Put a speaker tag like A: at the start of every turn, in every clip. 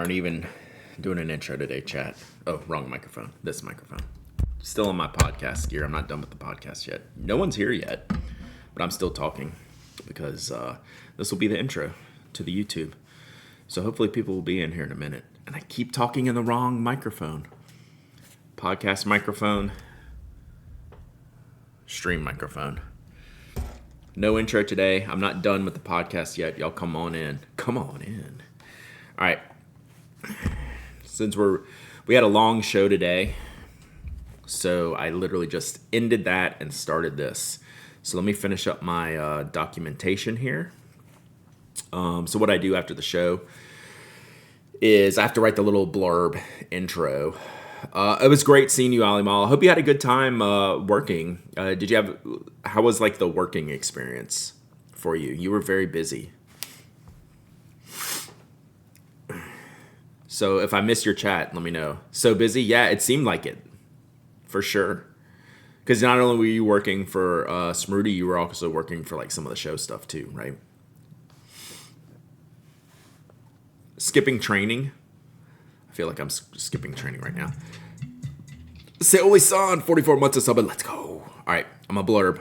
A: Aren't even doing an intro today, chat. Oh, wrong microphone. This microphone. Still on my podcast gear. I'm not done with the podcast yet. No one's here yet, but I'm still talking because this will be the intro to the YouTube. So hopefully people will be in here in a minute. And I keep talking in the wrong microphone. Podcast microphone. Stream microphone. No intro today. I'm not done with the podcast yet. Y'all come on in. Come on in. All right. Since we had a long show today, so I literally just ended that and started this. So let me finish up my documentation here. So what I do after the show is I have to write the little blurb intro. It was great seeing you, Ali Mal. I hope you had a good time working. How was like the working experience for you? You were very busy. So if I missed your chat, let me know. So busy? Yeah, it seemed like it. For sure. Because not only were you working for Smrooty, you were also working for like some of the show stuff too, right? Skipping training. I feel like I'm skipping training right now. Seoli-san, 44 months of subbing. Let's go. All right, I'm a blurb.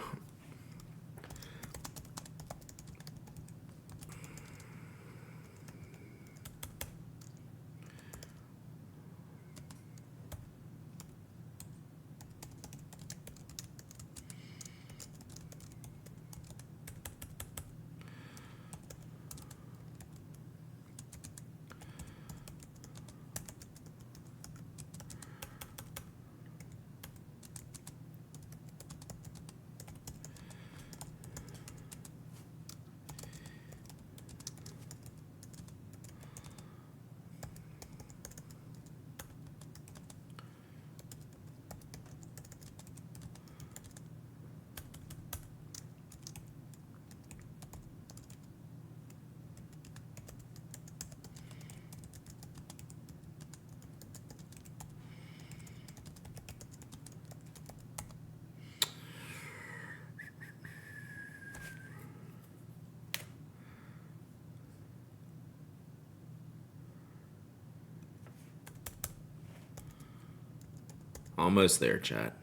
A: Almost there, chat.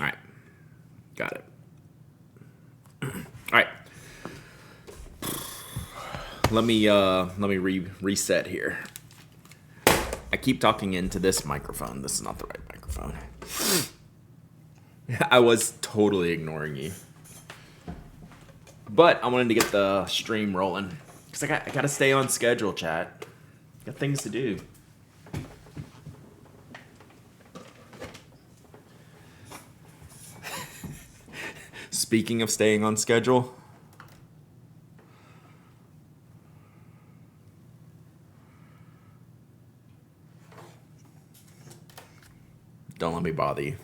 A: All right. Got it. All right. Let me reset here. I keep talking into this microphone. This is not the right microphone. I was totally ignoring you. But I wanted to get the stream rolling. Because I got to stay on schedule, chat. Got things to do. Speaking of staying on schedule. Don't let me bother you.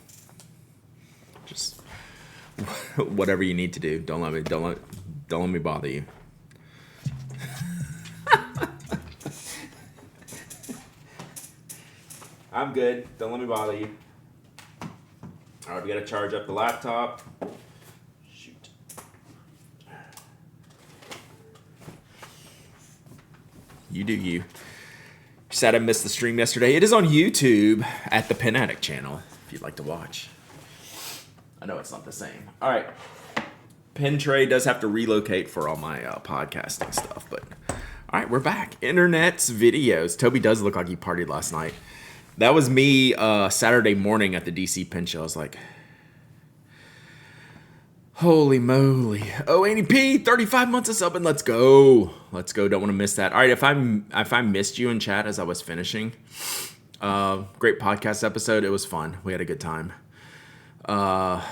A: Just whatever you need to do. Don't let me bother you. I'm good. Don't let me bother you. All right, we got to charge up the laptop. Shoot. You do you. You said I missed the stream yesterday. It is on YouTube at the Pen Addict channel if you'd like to watch. I know it's not the same. All right. Pen Tray does have to relocate for all my podcasting stuff, but all right, we're back. Internet's videos. Toby does look like he partied last night. That was me Saturday morning at the DC Pen Show. I was like, holy moly. Oh, Annie P, 35 months of subbing. Let's go. Let's go. Don't want to miss that. All right, if I missed you in chat as I was finishing, great podcast episode. It was fun. We had a good time. Oh,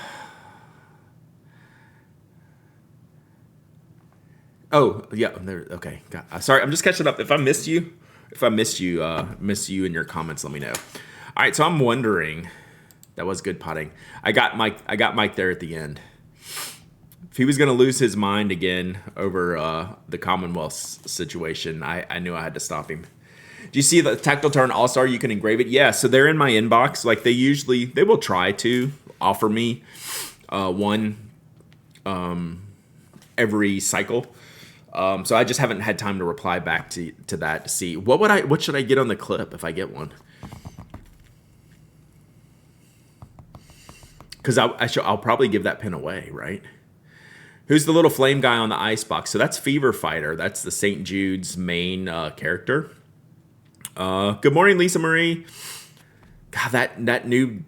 A: yeah. Okay. Sorry, I'm just catching up. If I missed you in your comments, let me know. All right, so I'm wondering. That was good potting. I got Mike there at the end. If he was going to lose his mind again over the Commonwealth situation, I knew I had to stop him. Do you see the Tactile Turn All-Star? You can engrave it. Yeah, so they're in my inbox. Like they will try to offer me one every cycle. So I just haven't had time to reply back to that to see what should I get on the clip if I get one. Because I'll probably give that pin away, right? Who's the little flame guy on the ice box? So that's Fever Fighter. That's the St. Jude's main character. Good morning, Lisa Marie. God, that new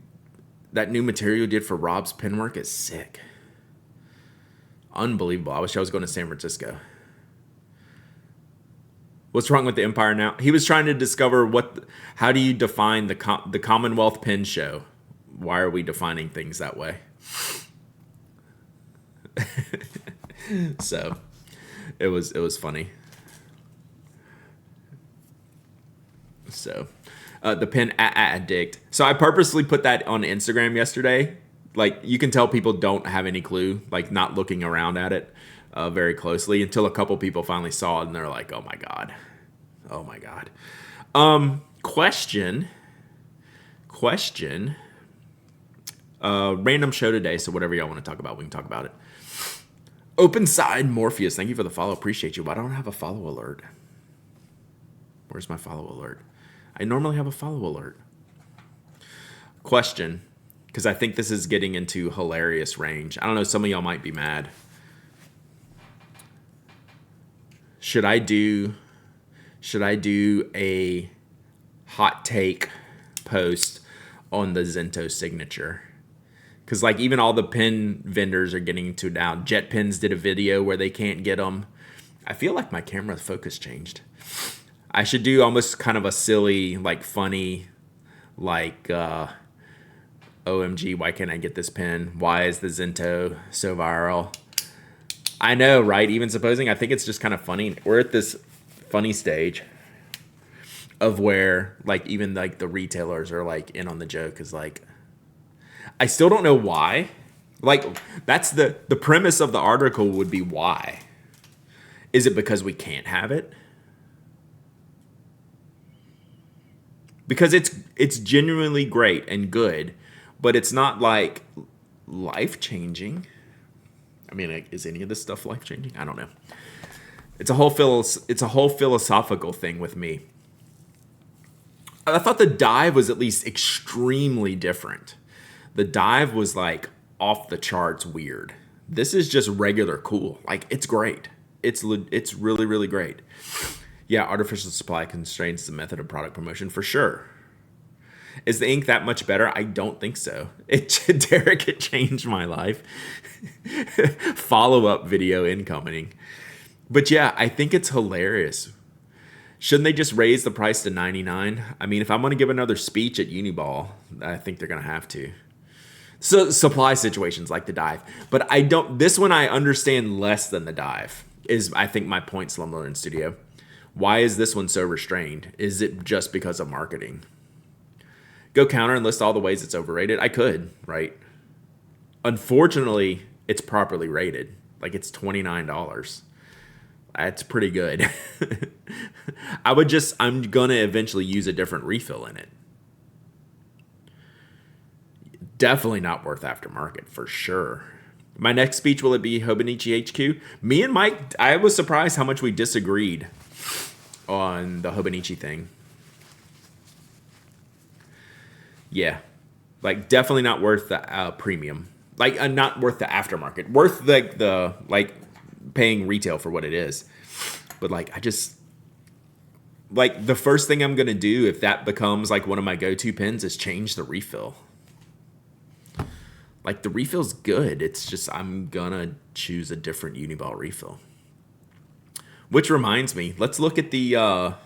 A: material you did for Rob's pin work is sick. Unbelievable. I wish I was going to San Francisco. What's wrong with the Empire now? He was trying to discover how do you define the Commonwealth Pin Show? Why are we defining things that way? So it was funny. So the pin addict. So I purposely put that on Instagram yesterday. Like, you can tell people don't have any clue, like not looking around at it very closely, until a couple people finally saw it and they're like, oh my God. Question. Random show today, so whatever y'all want to talk about, we can talk about it. Open Side Morpheus, thank you for the follow. Appreciate you. But I don't have a follow alert. Where's my follow alert? I normally have a follow alert. Question, because I think this is getting into hilarious range. I don't know, some of y'all might be mad. Should I do a hot take post on the Zento signature? Because like even all the pin vendors are getting into it now. JetPins did a video where they can't get them. I feel like my camera focus changed. I should do almost kind of a silly, like funny, like OMG, why can't I get this pin? Why is the Zento so viral? I know, right? Even supposing, I think it's just kind of funny. We're at this funny stage of where like even like the retailers are like in on the joke, is like, I still don't know why. Like, that's the premise of the article would be why. Is it because we can't have it? Because it's genuinely great and good, but it's not like life-changing. I mean, like, is any of this stuff life-changing? I don't know. It's a whole philosophical thing with me. I thought the dive was at least extremely different. The dive was like off the charts weird. This is just regular cool. Like, it's great. It's really, really great. Yeah, artificial supply constraints is a method of product promotion for sure. Is the ink that much better? I don't think so. Derek, it changed my life. Follow-up video incoming. But yeah, I think it's hilarious. Shouldn't they just raise the price to $99? I mean, if I'm going to give another speech at Uniball, I think they're going to have to. So supply situations like the dive. But this one I understand less than the dive, is I think my point, Slumlord in Studio. Why is this one so restrained? Is it just because of marketing? Go counter and list all the ways it's overrated. I could, right? Unfortunately, it's properly rated. Like, it's $29. That's pretty good. I'm gonna eventually use a different refill in it. Definitely not worth aftermarket for sure. My next speech, will it be Hobonichi HQ? Me and Mike, I was surprised how much we disagreed on the Hobonichi thing. Yeah, like definitely not worth the premium. Like not worth the aftermarket. Worth the like paying retail for what it is. But like, I just, like, the first thing I'm gonna do if that becomes like one of my go-to pins is change the refill. Like, the refill's good. It's just I'm gonna choose a different Uniball refill. Which reminds me, let's look at the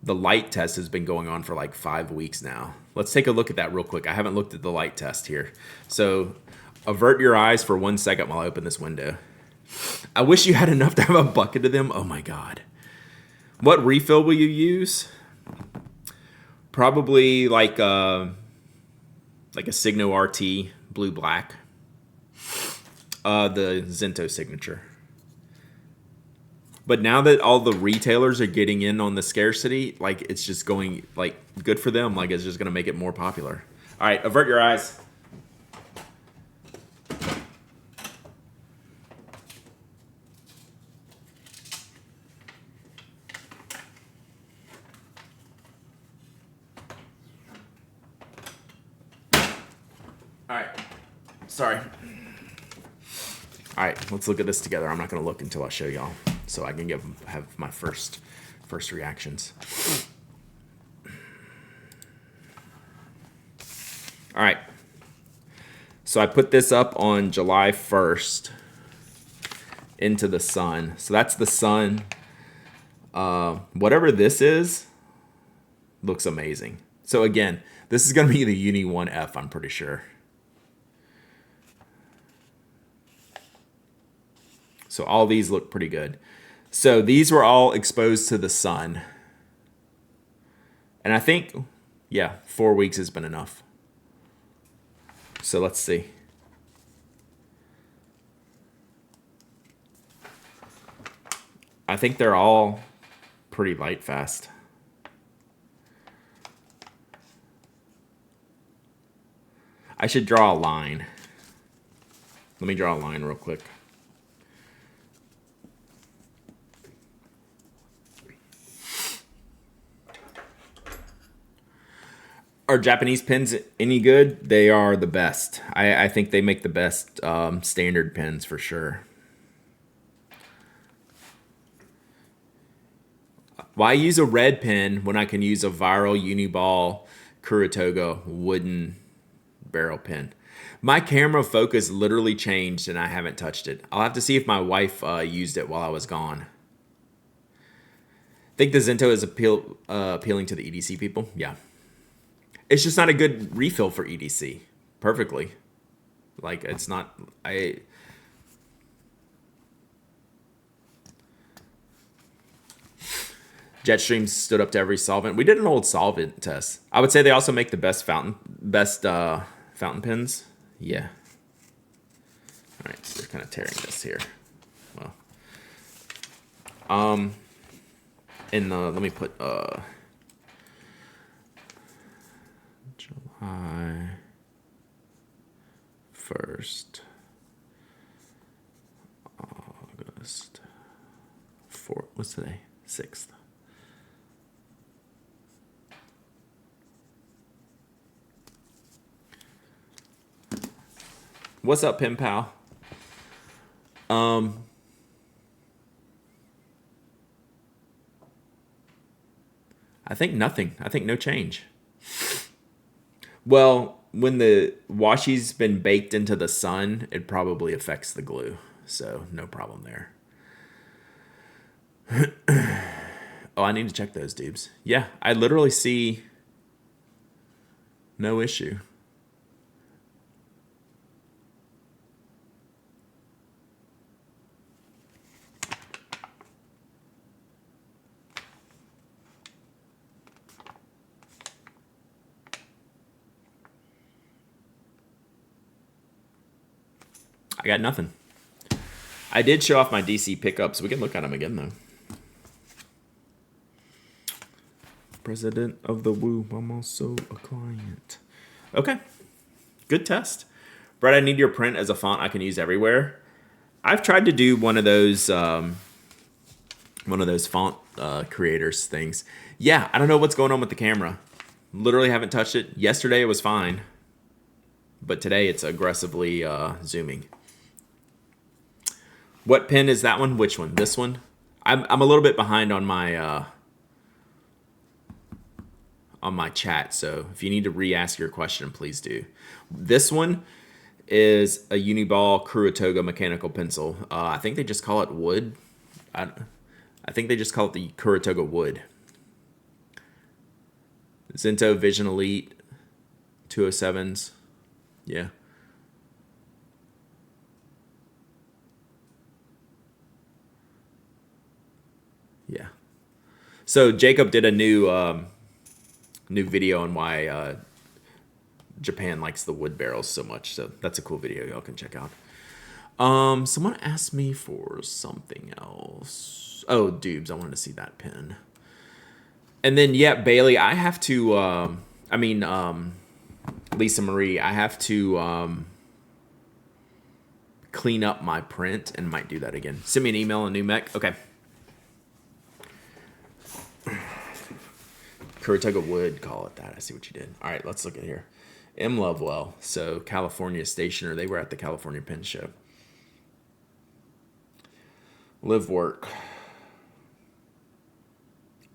A: light test has been going on for like 5 weeks now. Let's take a look at that real quick. I haven't looked at the light test here. So avert your eyes for 1 second while I open this window. I wish you had enough to have a bucket of them. Oh my God. What refill will you use? Probably like a Signo RT blue black. The Zento signature. But now that all the retailers are getting in on the scarcity, like, it's just going, like, good for them. Like, it's just going to make it more popular. All right, avert your eyes. Sorry. All right, let's look at this together. I'm not going to look until I show y'all, so I can have my first reactions. All right. So I put this up on July 1st into the sun. So that's the sun. Whatever this is, looks amazing. So again, this is going to be the Uni 1F, I'm pretty sure. So all these look pretty good. So these were all exposed to the sun. And I think, yeah, 4 weeks has been enough. So let's see. I think they're all pretty light fast. I should draw a line. Let me draw a line real quick. Are Japanese pens any good? They are the best. I think they make the best standard pens for sure. Why use a red pen when I can use a Viral Uniball Kuratoga wooden barrel pen? My camera focus literally changed and I haven't touched it. I'll have to see if my wife used it while I was gone. Think the Zento is appealing to the EDC people? Yeah. It's just not a good refill for EDC. Perfectly. Like, it's not... Jetstream stood up to every solvent. We did an old solvent test. I would say they also make the best fountain pens. Yeah. All right, so they're kind of tearing this here. Well, let me put July 1st, August 4th. What's today? 6th. What's up, Pen Pal? I think nothing. I think no change. Well, when the washi's been baked into the sun, it probably affects the glue. So no problem there. Oh, I need to check those dupes. Yeah, I literally see no issue. I got nothing. I did show off my DC pickups. We can look at them again, though. President of the Woo. I'm also a client. Okay. Good test. Brett, I need your print as a font I can use everywhere. I've tried to do one of those font creators things. Yeah, I don't know what's going on with the camera. Literally haven't touched it. Yesterday it was fine. But today it's aggressively zooming. What pen is that one? Which one? This one? I'm a little bit behind on my chat, so if you need to re-ask your question, please do. This one is a Uniball Kuratoga mechanical pencil. I think they just call it wood. I think they just call it the Kuratoga wood. Zento Vision Elite 207s. Yeah. Yeah. So Jacob did a new video on why Japan likes the wood barrels so much. So that's a cool video y'all can check out. Someone asked me for something else. Oh, Dubes, I wanted to see that pen. And then, yeah, Bailey, I have to, Lisa Marie, I have to clean up my print and might do that again. Send me an email, a new mech. Okay. Kuratoga wood, call it that. I see what you did. All right, let's look at here. M. Lovewell, so California Stationer. They were at the California Pen Show. Live Work.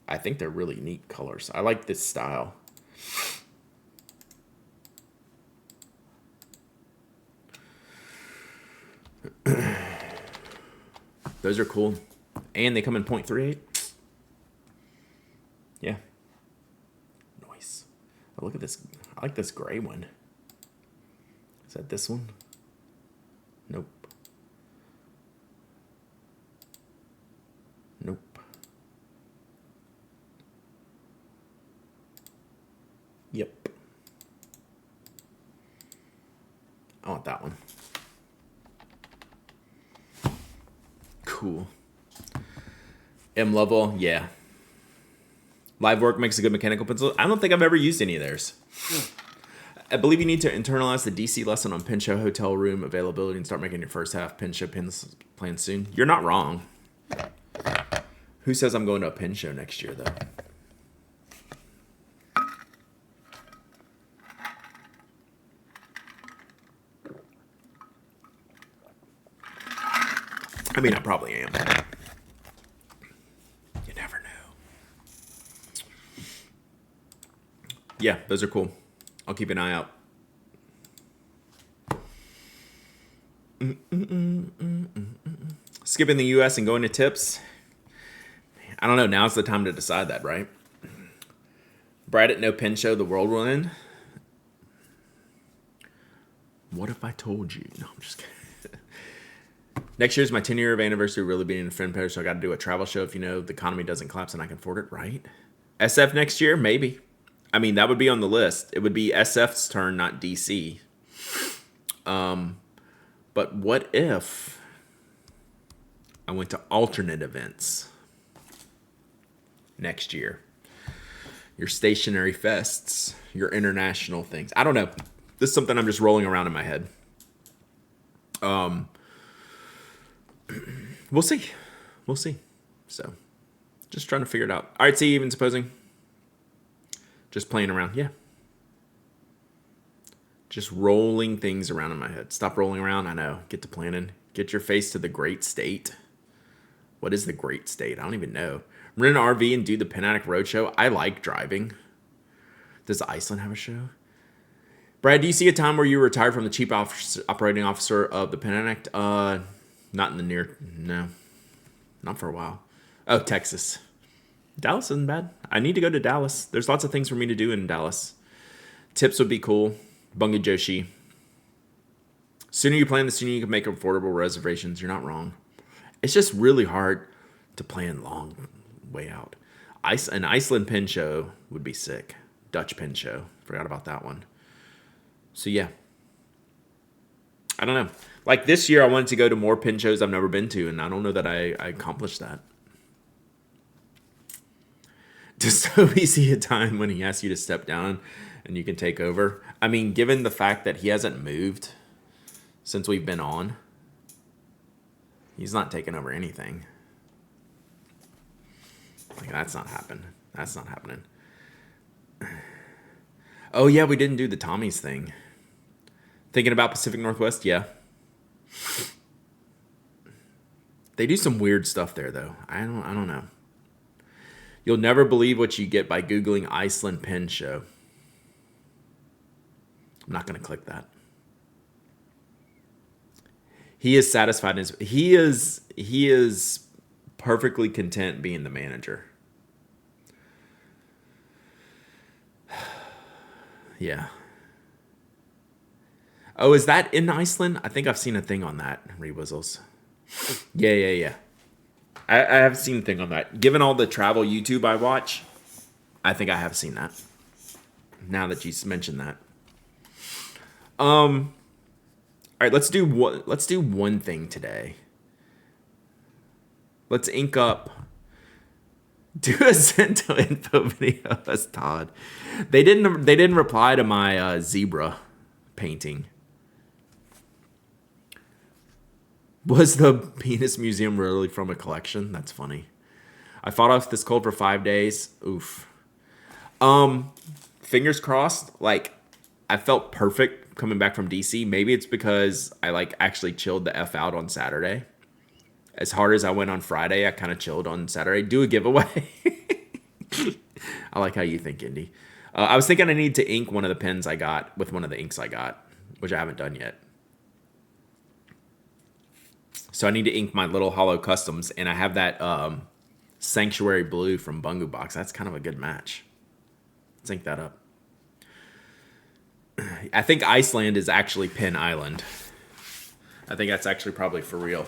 A: I think they're really neat colors. I like this style. Those are cool. And they come in 0.38. Yeah. Nice. Oh, look at this. I like this gray one. Is that this one? Nope. Nope. Yep. I want that one. Cool. M. Lovell, yeah. Live Work makes a good mechanical pencil. I don't think I've ever used any of theirs. I believe you need to internalize the DC lesson on Pen Show hotel room availability and start making your first half Pen Show pens plan soon. You're not wrong. Who says I'm going to a Pen Show next year, though? I mean, I probably am. You never know. Yeah, those are cool. I'll keep an eye out. Skipping the U.S. and going to tips. I don't know. Now's the time to decide that, right? Brad at No Pen Show, the world will end. What if I told you? No, I'm just kidding. Next year's my 10-year anniversary of really being a friend pair, so I got to do a travel show if the economy doesn't collapse and I can afford it, right? SF next year? Maybe. I mean, that would be on the list. It would be SF's turn, not DC. But what if I went to alternate events next year? Your stationary fests, your international things. I don't know. This is something I'm just rolling around in my head. We'll see. We'll see. So, just trying to figure it out. All right, see, even supposing. Just playing around. Yeah. Just rolling things around in my head. Stop rolling around. I know. Get to planning. Get your face to the great state. What is the great state? I don't even know. Rent an RV and do the Pen Addict Roadshow. I like driving. Does Iceland have a show? Brad, do you see a time where you retired from the chief operating officer of the Pen Addict? Not in the near... No. Not for a while. Oh, Texas. Dallas isn't bad. I need to go to Dallas. There's lots of things for me to do in Dallas. Tips would be cool. Bungie Joshi. Sooner you plan, the sooner you can make affordable reservations. You're not wrong. It's just really hard to plan long way out. An Iceland Pen Show would be sick. Dutch Pen Show. Forgot about that one. So, yeah. I don't know. Like this year, I wanted to go to more pen shows I've never been to, and I don't know that I accomplished that. Does Toby see a time when he asks you to step down and you can take over? I mean, given the fact that he hasn't moved since we've been on, he's not taking over anything. Like, that's not happening. That's not happening. Oh, yeah, we didn't do the Tommy's thing. Thinking about Pacific Northwest? Yeah. They do some weird stuff there, though. I don't know. You'll never believe what you get by Googling Iceland Pen Show. I'm not going to click that. He is satisfied. He is perfectly content being the manager. Yeah. Oh, is that in Iceland? I think I've seen a thing on that. Rewizzles. Yeah. I have seen a thing on that. Given all the travel YouTube I watch, I think I have seen that. Now that you mentioned that. All right, let's do one thing today. Let's ink up. Do a Cento info video as Todd. They didn't reply to my zebra painting. Was the penis museum really from a collection? That's funny. I fought off this cold for 5 days. Oof. Fingers crossed. Like, I felt perfect coming back from DC. Maybe it's because I like actually chilled the F out on Saturday. As hard as I went on Friday, I kind of chilled on Saturday. Do a giveaway. I like how you think, Indy. I was thinking I need to ink one of the pens I got with one of the inks I got, which I haven't done yet. So I need to ink my little Hollow Customs, and I have that Sanctuary Blue from Bungu Box. That's kind of a good match. Let's ink that up. I think Iceland is actually Pen Island. I think that's actually probably for real.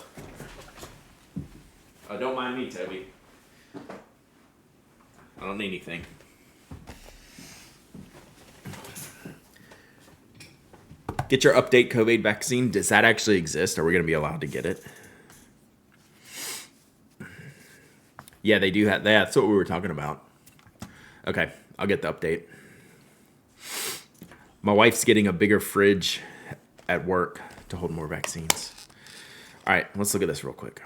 A: Don't mind me, Toby. I don't need anything. Get your update COVID vaccine. Does that actually exist? Are we going to be allowed to get it? Yeah, they do have that. That's what we were talking about. Okay, I'll get the update. My wife's getting a bigger fridge at work to hold more vaccines. All right, let's look at this real quick.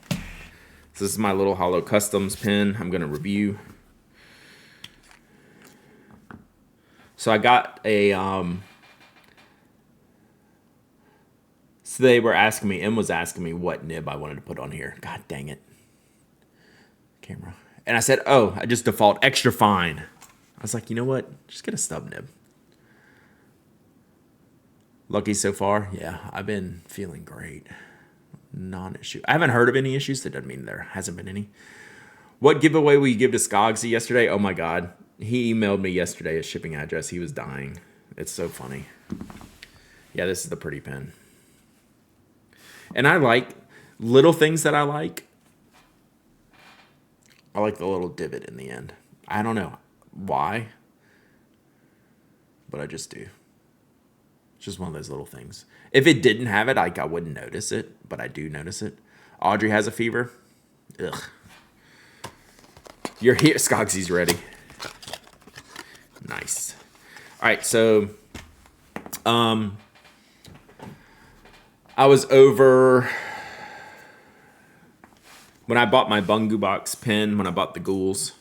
A: So this is my little Hollow Customs pen I'm going to review. So I got a... So they were asking me, Em was asking me what nib I wanted to put on here. God dang it. Camera. And I said, oh, I just default extra fine. I was like, you know what? Just get a stub nib. Lucky so far? Yeah, I've been feeling great. Non-issue. I haven't heard of any issues. That doesn't mean there hasn't been any. What giveaway will you give to Skogsy yesterday? Oh my God. He emailed me yesterday his shipping address. He was dying. It's so funny. Yeah, this is the pretty pen. And I like little things that I like. I like the little divot in the end. I don't know why, but I just do. It's just one of those little things. If it didn't have it, I wouldn't notice it, but I do notice it. Audrey has a fever. Ugh. You're here. Skogsy's ready. Nice. All right, so I was over when I bought my Bungu Box pen, when I bought the ghouls.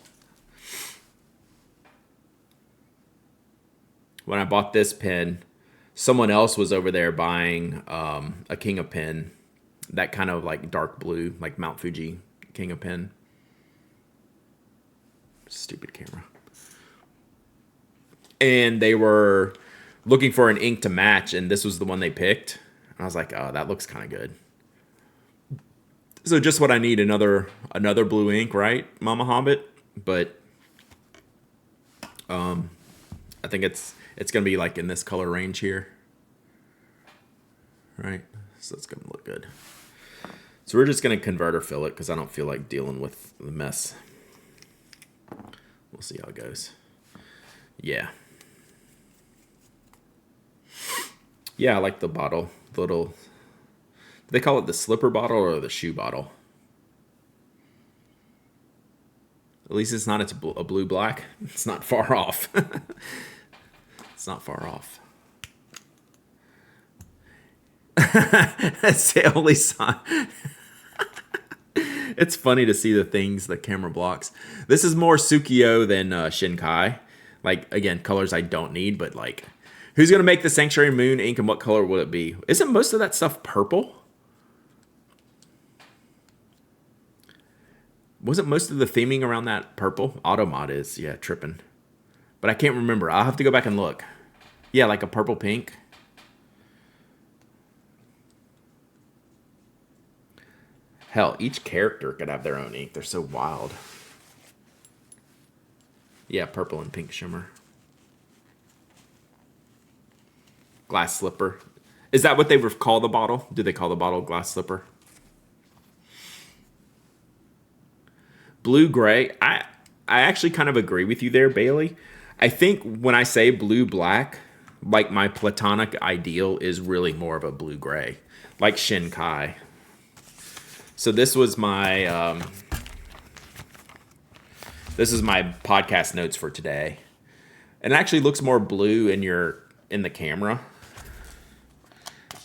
A: When I bought this pen, someone else was over there buying a King of Pen, that kind of like dark blue, like Mount Fuji King of Pen. Stupid camera. And they were looking for an ink to match, and this was the one they picked. I was like, oh, that looks kind of good. So just what I need, another blue ink, right, Mama Hobbit? But I think it's going to be like in this color range here. Right? So it's going to look good. So we're just going to convert or fill it because I don't feel like dealing with the mess. We'll see how it goes. Yeah. Yeah, I like the bottle. Little, do they call it the slipper bottle or the shoe bottle? At least it's not a blue black. It's not far off. It's not far off. That's the only sign. It's funny to see the things the camera blocks. This is more Sukiyo than Shinkai. Like, again, colors I don't need, but like, who's going to make the Sanctuary Moon ink and what color will it be? Isn't most of that stuff purple? Wasn't most of the theming around that purple? Automod is, yeah, tripping. But I can't remember. I'll have to go back and look. Yeah, like a purple pink. Hell, each character could have their own ink. They're so wild. Yeah, purple and pink shimmer. Glass slipper. Is that what they call the bottle? Do they call the bottle glass slipper? Blue gray. I actually kind of agree with you there, Bailey. I think when I say blue black, like my platonic ideal is really more of a blue gray, like Shinkai. So this was my podcast notes for today. And it actually looks more blue in the camera.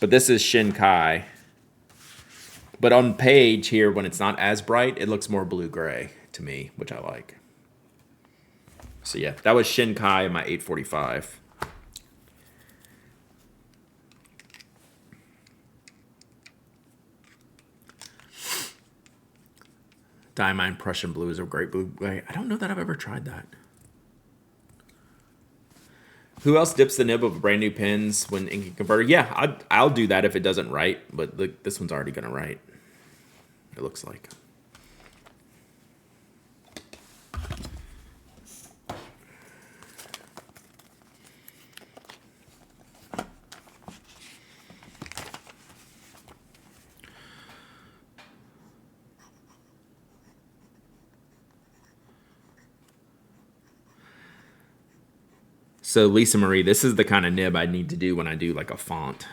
A: But this is Shinkai. But on page here, when it's not as bright, it looks more blue-gray to me, which I like. So yeah, that was Shinkai in my 845. Diamine Prussian Blue is a great blue. I don't know that I've ever tried that. Who else dips the nib of brand new pens when ink converter? Yeah, I'll do that if it doesn't write, but look, this one's already going to write, it looks like. So Lisa Marie, this is the kind of nib I need to do when I do like a font.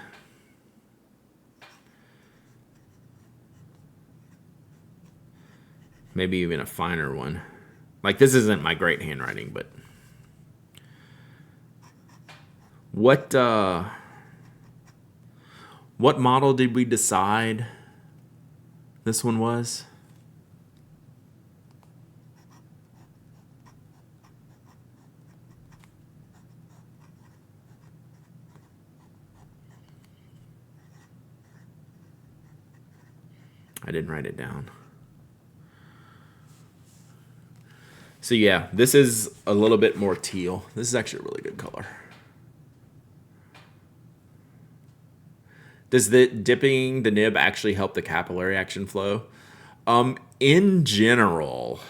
A: Maybe even a finer one. Like this isn't my great handwriting, but what model did we decide this one was? I didn't write it down. So yeah, this is a little bit more teal. This is actually a really good color. Does the dipping the nib actually help the capillary action flow? In general,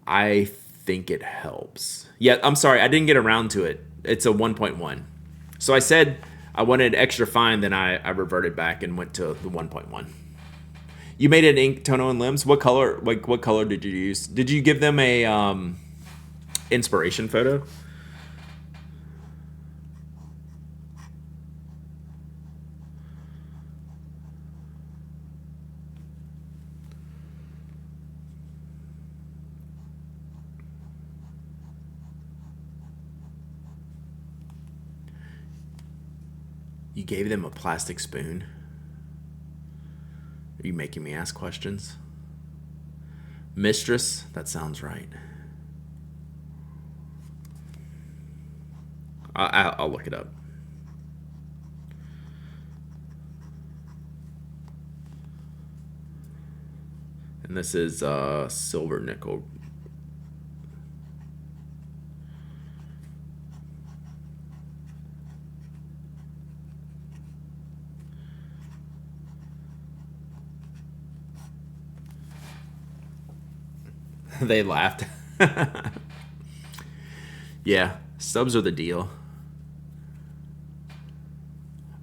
A: I think it helps. Yeah, I'm sorry, I didn't get around to it. It's a 1.1. So I said I wanted extra fine, then I reverted back and went to the 1.1. You made an ink tono and limbs. What color? Like what color did you use? Did you give them a inspiration photo? You gave them a plastic spoon. Are you making me ask questions? Mistress? That sounds right. I'll look it up. And this is silver nickel. They laughed. Yeah, subs are the deal.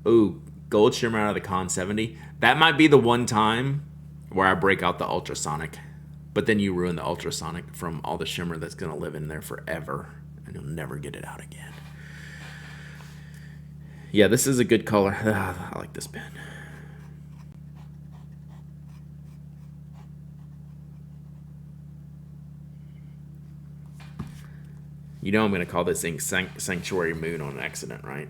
A: Ooh, gold shimmer out of the Con 70. That might be the one time where I break out the ultrasonic. But then you ruin the ultrasonic from all the shimmer that's going to live in there forever. And you'll never get it out again. Yeah, this is a good color. I like this pen. You know I'm going to call this thing Sanctuary Moon on accident, right?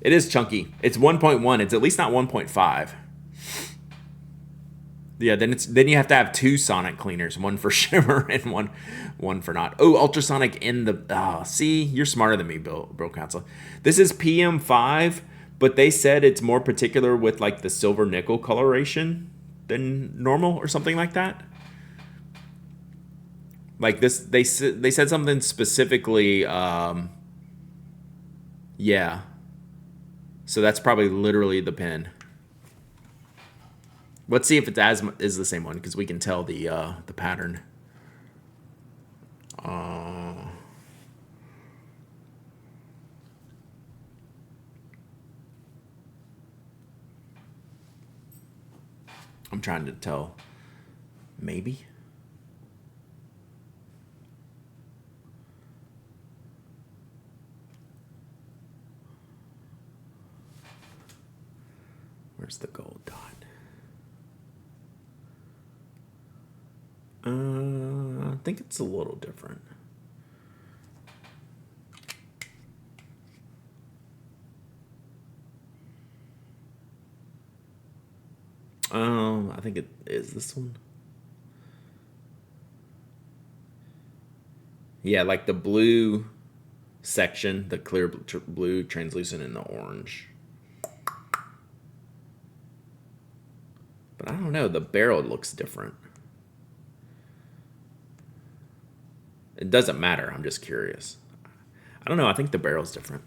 A: It is chunky. It's 1.1. It's at least not 1.5. Yeah, then you have to have two sonic cleaners, one for shimmer and one for not. Oh, ultrasonic in the see, you're smarter than me, Bro Council. This is PM5, but they said it's more particular with like the silver nickel coloration than normal or something like that. Like this, they said something specifically. Yeah. So that's probably literally the pen. Let's see if it's is the same one because we can tell the pattern. I'm trying to tell. Maybe. Where's the gold dot? I think it's a little different. I think it is this one. Yeah, like the blue section, the clear blue, translucent, and the orange. But I don't know. The barrel looks different. It doesn't matter. I'm just curious. I don't know. I think the barrel's different.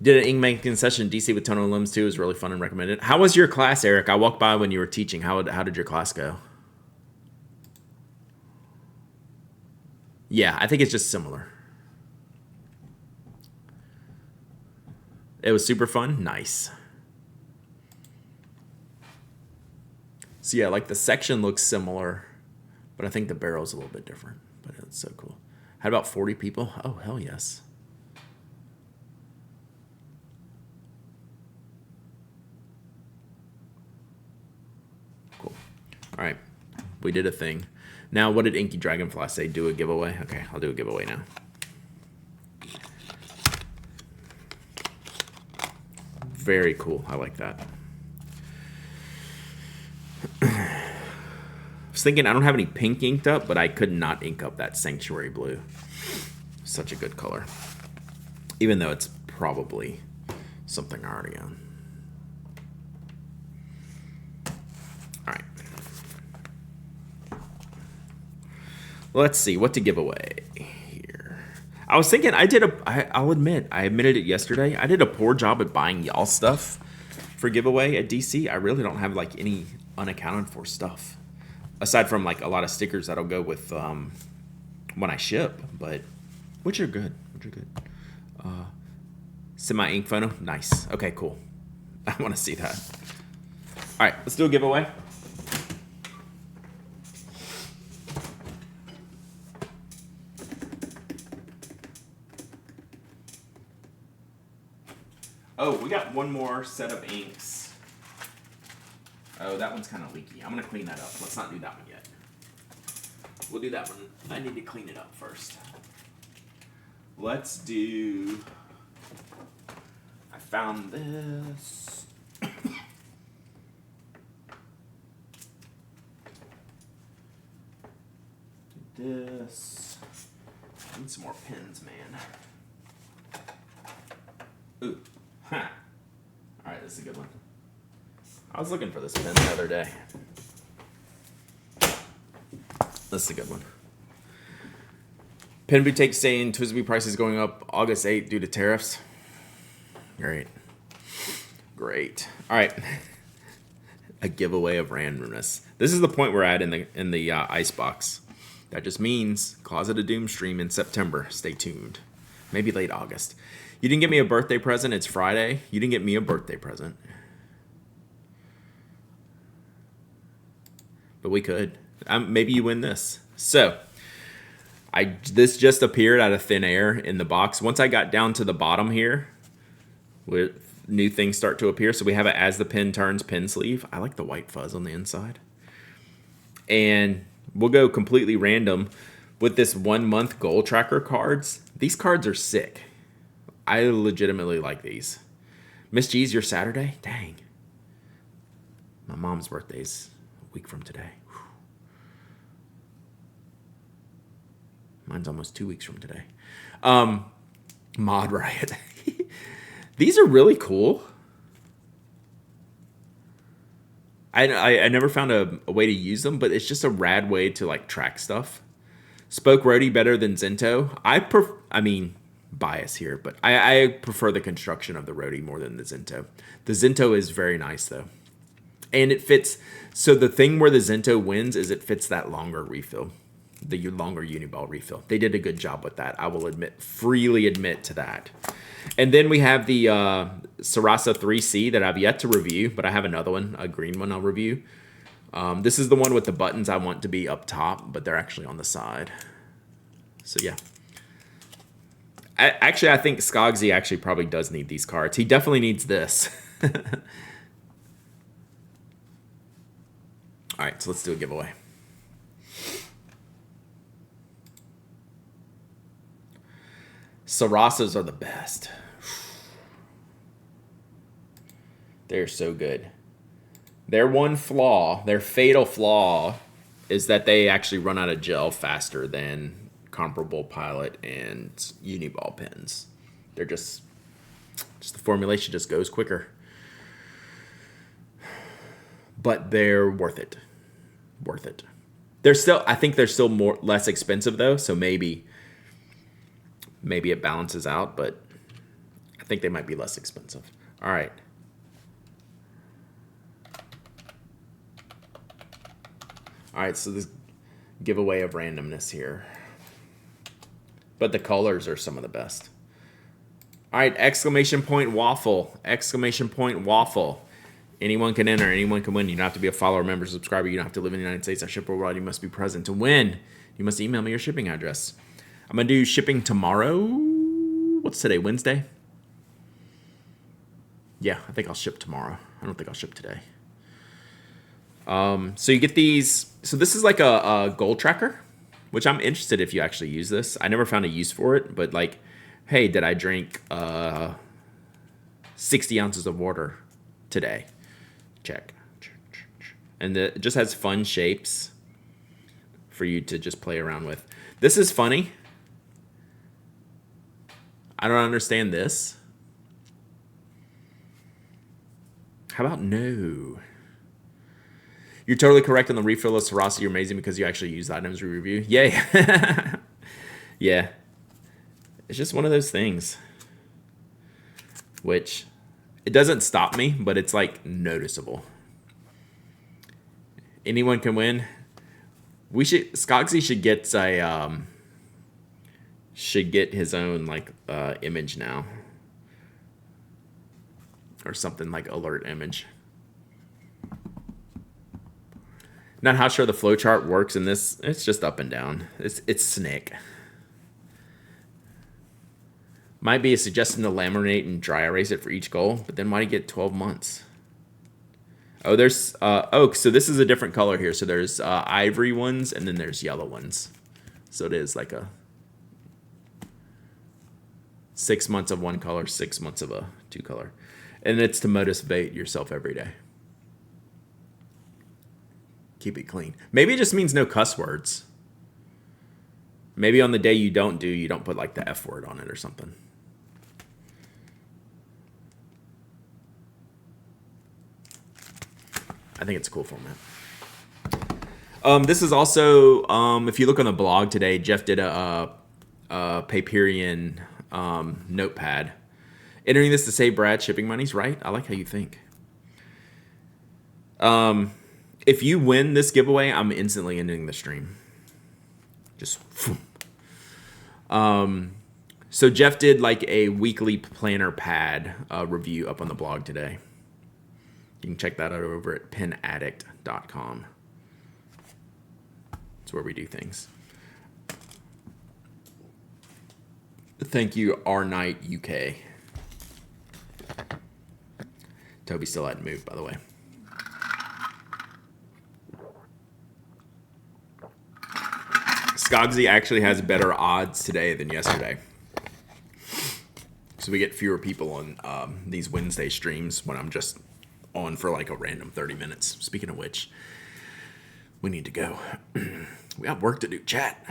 A: Did an ink making session in DC with Tono and Limbs too. It was really fun and recommended. How was your class, Eric? I walked by when you were teaching. How did your class go? Yeah, I think it's just similar. It was super fun. Nice. So yeah, like the section looks similar, but I think the barrel's a little bit different. But it's so cool. Had about 40 people. Oh, hell yes. Cool. All right. We did a thing. Now, what did Inky Dragonfly say? Do a giveaway? Okay, I'll do a giveaway now. Very cool. I like that. I was thinking I don't have any pink inked up, but I could not ink up that Sanctuary Blue. Such a good color. Even though it's probably something I already own. All right. Let's see what to give away here. I was thinking I'll admit, I admitted it yesterday. I did a poor job at buying y'all stuff for giveaway at DC. I really don't have like any unaccounted for stuff. Aside from like a lot of stickers that'll go with when I ship, but which are good. Semi ink photo, nice. Okay, cool. I want to see that. All right, let's do a giveaway. Oh, we got one more set of inks. Oh, that one's kind of leaky. I'm going to clean that up. Let's not do that one yet. We'll do that one. I need to clean it up first. Let's do... I found this. This. I need some more pins, man. Ooh. Ha. Alright, this is a good one. I was looking for this pen the other day. This is a good one. Pen boutique saying Twisby prices going up August 8th due to tariffs. Great. All right. A giveaway of randomness. This is the point we're at in the icebox. That just means Closet of Doom stream in September. Stay tuned. Maybe late August. You didn't get me a birthday present. It's Friday. You didn't get me a birthday present. But we could. Maybe you win this. So, this just appeared out of thin air in the box. Once I got down to the bottom here, new things start to appear. So we have it as the pen turns pin sleeve. I like the white fuzz on the inside. And we'll go completely random with this 1 month goal tracker cards. These cards are sick. I legitimately like these. Miss G's your Saturday? Dang. My mom's birthday's a week from today. Whew. Mine's almost 2 weeks from today. Mod Riot. These are really cool. I never found a way to use them, but it's just a rad way to like track stuff. Spoke Roadie better than Zento. I mean, bias here, but I prefer the construction of the Roadie more than the Zento. The Zento is very nice though. And it fits. So the thing where the Zento wins is it fits that longer refill. The longer Uniball refill. They did a good job with that. I will freely admit to that. And then we have the Sarasa 3C that I've yet to review, but I have another one, a green one I'll review. This is the one with the buttons I want to be up top, but they're actually on the side. So yeah. I think Skogsy actually probably does need these cards. He definitely needs this. All right, so let's do a giveaway. Sarasas are the best. They're so good. Their one flaw, their fatal flaw, is that they actually run out of gel faster than comparable Pilot and Uniball pens. They're just the formulation just goes quicker. but they're worth it. Worth it. I think they're still less expensive though, so maybe it balances out, but I think they might be less expensive. All right. All right, so this giveaway of randomness here. But the colors are some of the best. All right, exclamation point waffle. Exclamation point waffle. Anyone can enter. Anyone can win. You don't have to be a follower, member, subscriber. You don't have to live in the United States. I ship worldwide. You must be present to win. You must email me your shipping address. I'm going to do shipping tomorrow. What's today? Wednesday? Yeah, I think I'll ship tomorrow. I don't think I'll ship today. So you get these. So this is like a goal tracker, which I'm interested if you actually use this. I never found a use for it, but like, hey, did I drink 60 ounces of water today? Check. And it just has fun shapes for you to just play around with. This is funny. I don't understand this. How about no? You're totally correct on the refill of Sarasi. You're amazing because you actually use the items we review. Yay. Yeah. It's just one of those things. Which, it doesn't stop me, but it's like noticeable. Anyone can win. Skogsy should get his own like image now. Or something like alert image. Not how sure the flowchart works in this. It's just up and down. It's Snick. Might be a suggestion to laminate and dry erase it for each goal, but then why do you get 12 months? Oh, there's so this is a different color here. So there's ivory ones and then there's yellow ones. So it is like a 6 months of one color, 6 months of a two color. And it's to motivate yourself every day. Keep it clean. Maybe it just means no cuss words. Maybe on the day you don't put like the F word on it or something. I think it's a cool format. This is also, if you look on the blog today, Jeff did a Papyrian notepad. Entering this to save Brad shipping monies, right? I like how you think. If you win this giveaway, I'm instantly ending the stream. Just. So Jeff did like a weekly planner pad review up on the blog today. You can check that out over at penaddict.com. That's where we do things. Thank you, R Knight UK. Toby still hadn't moved, by the way. Skogsy actually has better odds today than yesterday. So we get fewer people on these Wednesday streams when I'm just on for like a random 30 minutes. Speaking of which, we need to go. We got work to do, chat.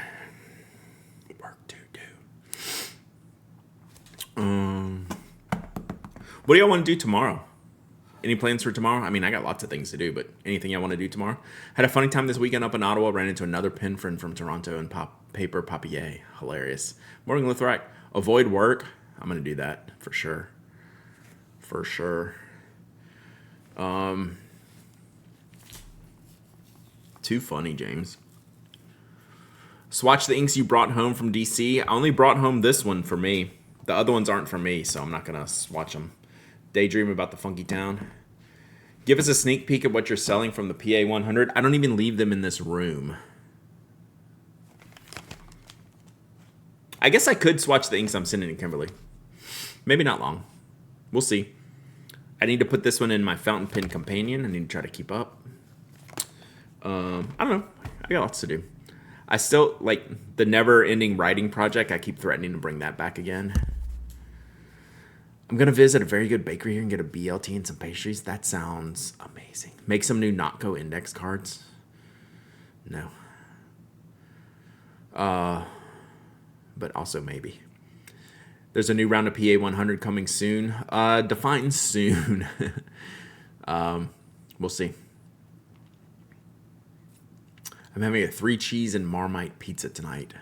A: Work to do. What do y'all want to do tomorrow? Any plans for tomorrow? I mean, I got lots of things to do, but anything y'all want to do tomorrow? Had a funny time this weekend up in Ottawa. Ran into another pen friend from Toronto and paper papier. Hilarious. Morning, Lithrak. Avoid work. I'm going to do that for sure. For sure. Too funny, James. Swatch the inks you brought home from DC. I only brought home this one for me. The other ones aren't for me, so I'm not going to swatch them. Daydream about the funky town. Give us a sneak peek at what you're selling from the PA 100. I don't even leave them in this room. I guess I could swatch the inks I'm sending to Kimberly. Maybe not long. We'll see. I need to put this one in my fountain pen companion. I need to try to keep up. I don't know. I got lots to do. I still, like, the never-ending writing project, I keep threatening to bring that back again. I'm going to visit a very good bakery here and get a BLT and some pastries. That sounds amazing. Make some new Notco index cards. No. But also maybe. There's a new round of PA 100 coming soon. Define soon. We'll see. I'm having a 3 cheese and Marmite pizza tonight.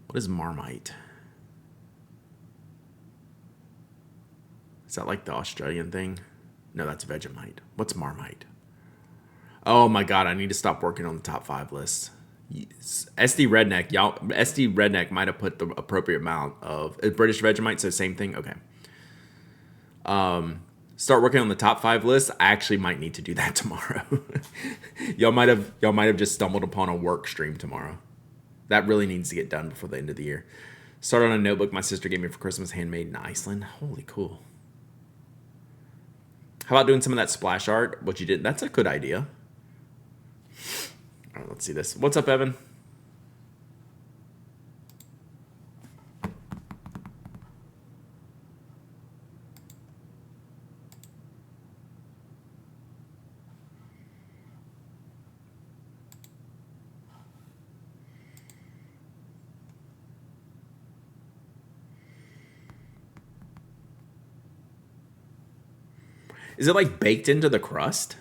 A: What is Marmite? Is that like the Australian thing? No, that's Vegemite. What's Marmite? Oh my God, I need to stop working on the top 5 list. SD Redneck might have put the appropriate amount of British Vegemite, so same thing. Okay. Start working on the top 5 list. I actually might need to do that tomorrow. y'all might have just stumbled upon a work stream tomorrow. That really needs to get done before the end of the year. Start on a notebook my sister gave me for Christmas, handmade in Iceland. Holy cool. How about doing some of that splash art? What you did? That's a good idea. All right, let's see this. What's up, Evan? Is it like baked into the crust?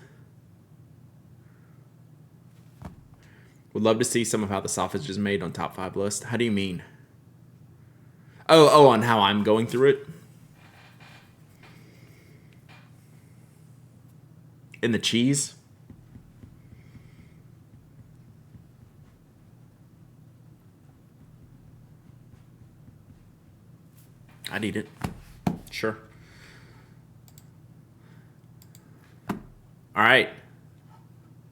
A: Would love to see some of how the sausage is made on top 5 list. How do you mean? Oh, on how I'm going through it? In the cheese? I'd eat it. Sure. All right.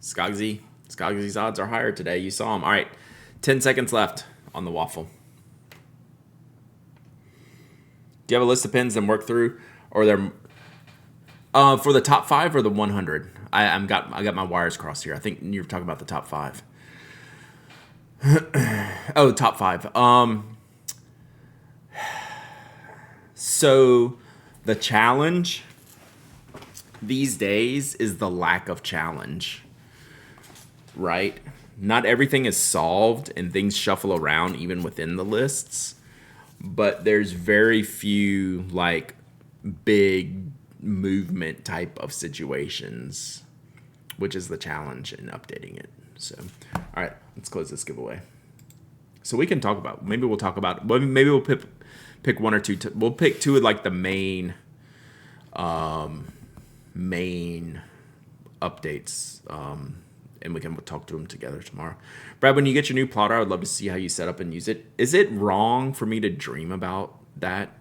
A: Skogsy's odds are higher today. You saw them. All right. 10 seconds left on the waffle. Do you have a list of pins and work through? Or they're for the top 5 or the 100? I got my wires crossed here. I think you were talking about the top 5. Oh, top 5. So the challenge these days is the lack of challenge, right? Not everything is solved and things shuffle around even within the lists, but there's very few like big movement type of situations, which is the challenge in updating it. So, all right, let's close this giveaway. So we can talk about, maybe we'll pick 1 or 2. We'll pick 2 of like the main updates, and we can talk to them together tomorrow. Brad, when you get your new plotter, I would love to see how you set up and use it. Is it wrong for me to dream about that?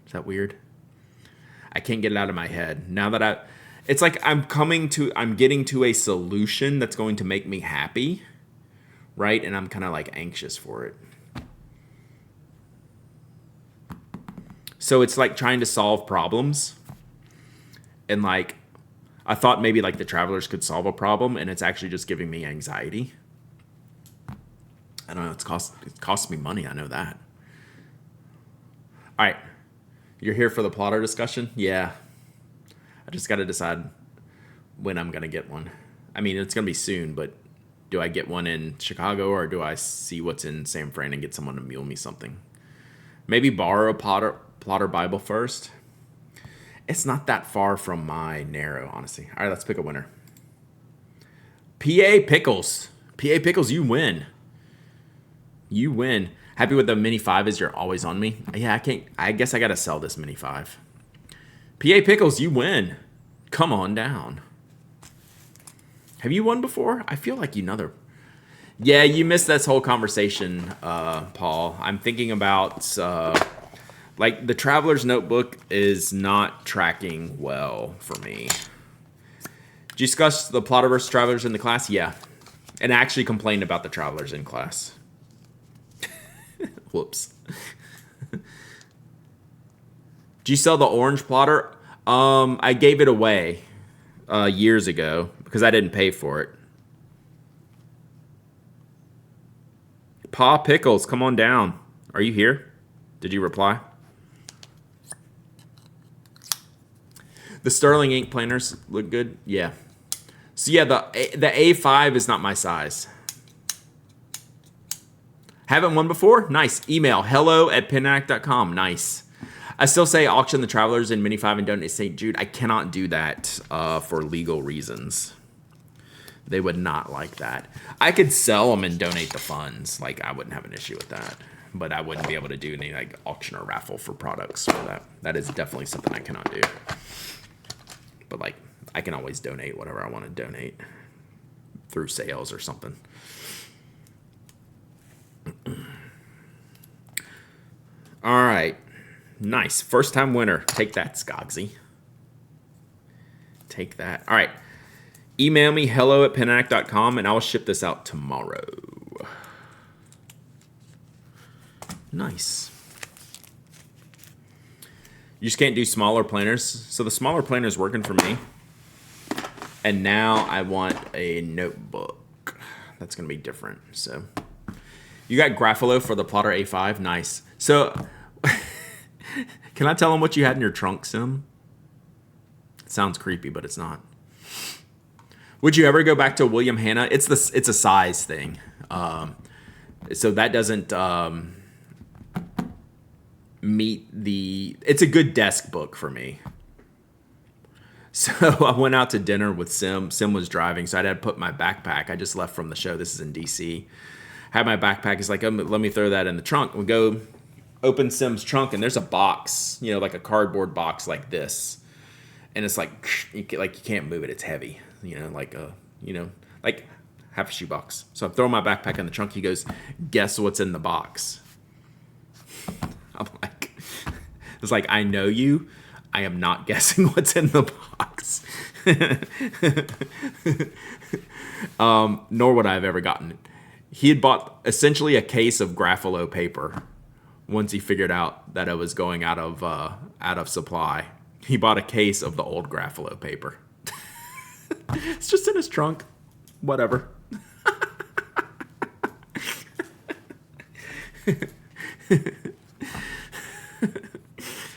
A: Is that weird? I can't get it out of my head. Now that it's like I'm getting to a solution that's going to make me happy, right? And I'm kind of like anxious for it. So it's like trying to solve problems. And like, I thought maybe like the Travelers could solve a problem, and it's actually just giving me anxiety. I don't know, it costs me money, I know that. All right, you're here for the plotter discussion? Yeah. I just got to decide when I'm going to get one. I mean, it's going to be soon, but do I get one in Chicago, or do I see what's in San Fran and get someone to mule me something? Maybe borrow a plotter Bible first. It's not that far from my narrow, honestly. All right, let's pick a winner. PA Pickles. PA Pickles, you win. You win. Happy with the Mini 5 as you're always on me. Yeah, I guess I got to sell this Mini 5. PA Pickles, you win. Come on down. Have you won before? I feel like you know. Yeah, you missed this whole conversation, Paul. I'm thinking about... like, the Traveler's Notebook is not tracking well for me. Did you discuss the Plotter versus Travelers in the class? Yeah. And I actually complained about the Travelers in class. Whoops. Did you sell the orange plotter? I gave it away years ago because I didn't pay for it. Pa Pickles, come on down. Are you here? Did you reply? The Sterling ink planners look good. Yeah. So yeah, the A5 is not my size. Haven't won before? Nice. Email hello@pennac.com. Nice. I still say auction the Travelers in Mini 5 and donate to St. Jude. I cannot do that for legal reasons. They would not like that. I could sell them and donate the funds. Like, I wouldn't have an issue with that. But I wouldn't be able to do any like auction or raffle for products for that. That is definitely something I cannot do. But like, I can always donate whatever I want to donate through sales or something. All right. Nice. First time winner. Take that, Skogsy. Take that. All right. Email me hello@pennac.com and I'll ship this out tomorrow. Nice. You just can't do smaller planners. So the smaller planner is working for me. And now I want a notebook. That's going to be different. So you got Grapholo for the Plotter A5. Nice. So can I tell them what you had in your trunk, Sim? It sounds creepy, but it's not. Would you ever go back to William Hanna? It's a size thing. So that doesn't meet the... It's a good desk book for me. So I went out to dinner with Sim. Sim was driving, so I had to put my backpack. I just left from the show. This is in D.C. Had my backpack. He's like, let me throw that in the trunk. We go open Sim's trunk, and there's a box, like a cardboard box like this. And it's like you can't move it. It's heavy, like half a shoebox. So I'm throwing my backpack in the trunk. He goes, guess what's in the box? I'm like, it's like, I know you. I am not guessing what's in the box. Nor would I have ever gotten it. He had bought essentially a case of Grapholo paper once he figured out that it was going out of supply. He bought a case of the old Grapholo paper. It's just in his trunk. Whatever.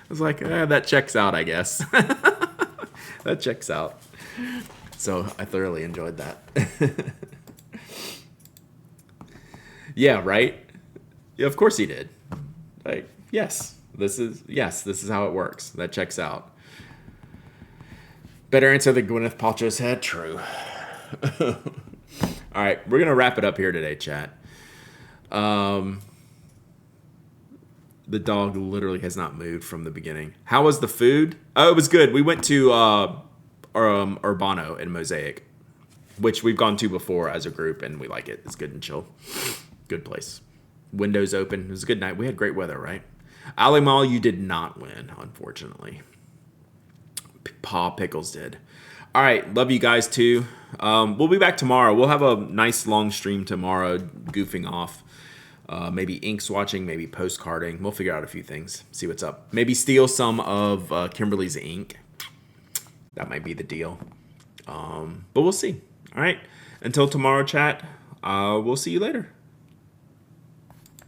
A: I was like, that checks out, I guess. That checks out. So I thoroughly enjoyed that. Yeah, right? Yeah, of course he did. Like, yes, this is how it works. That checks out. Better answer than Gwyneth Paltrow's head? True. All right, we're going to wrap it up here today, chat. The dog literally has not moved from the beginning. How was the food? Oh, it was good. We went to Urbano and Mosaic, which we've gone to before as a group, and we like it. It's good and chill. Good place. Windows open. It was a good night. We had great weather, right? Ali Mall, you did not win, unfortunately. Paw Pickles did. All right. Love you guys, too. We'll be back tomorrow. We'll have a nice long stream tomorrow, goofing off. Maybe ink swatching, maybe postcarding. We'll figure out a few things. See what's up. Maybe steal some of Kimberly's ink. That might be the deal. But we'll see. All right. Until tomorrow, chat. We'll see you later.